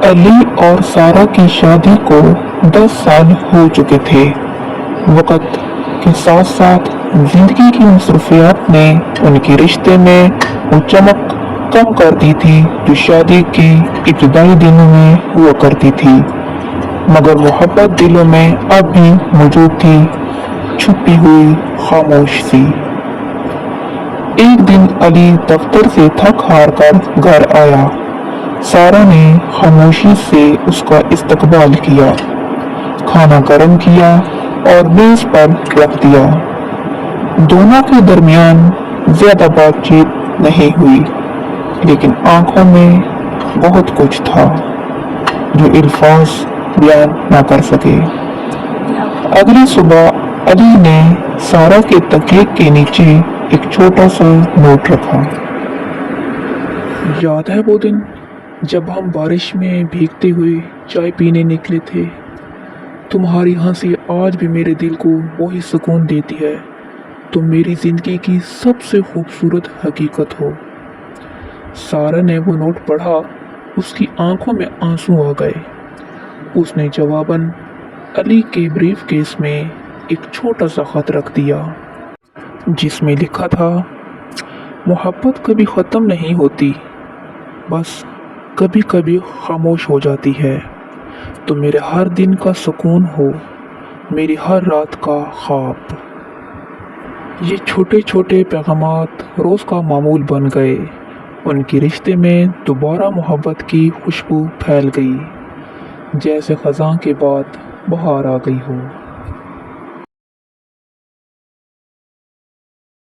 अली और सारा की शादी को 10 साल हो चुके थे। वक्त के साथ साथ जिंदगी की मसरूफियात ने उनके रिश्ते में वो चमक कम कर दी थी जो शादी के इब्तदाई दिनों में हुआ करती थी, मगर मोहब्बत दिलों में अब भी मौजूद थी, छुपी हुई, खामोश सी। एक दिन अली दफ्तर से थक हार कर घर आया। सारा ने खामोशी से उसका इस्तकबाल किया, खाना गर्म किया और मेज पर रख दिया। दोनों के दरमियान ज्यादा बातचीत नहीं हुई, लेकिन आंखों में बहुत कुछ था जो अल्फाज बयान ना कर सके। अगली सुबह अली ने सारा के तकिए के नीचे एक छोटा सा नोट रखा। याद है वो दिन जब हम बारिश में भीगते हुए चाय पीने निकले थे? तुम्हारी हंसी आज भी मेरे दिल को वही सुकून देती है। तुम मेरी जिंदगी की सबसे खूबसूरत हकीकत हो। सारा ने वो नोट पढ़ा, उसकी आंखों में आंसू आ गए। उसने जवाबन अली के ब्रीफ केस में एक छोटा सा खत रख दिया, जिसमें लिखा था, मोहब्बत कभी ख़त्म नहीं होती, बस कभी कभी खामोश हो जाती है। तो मेरे हर दिन का सुकून हो, मेरी हर रात का ख्वाब। ये छोटे छोटे पैगामात रोज़ का मामूल बन गए। उनके रिश्ते में दोबारा मोहब्बत की खुशबू फैल गई, जैसे ख़ज़ां के बाद बहार आ गई हो।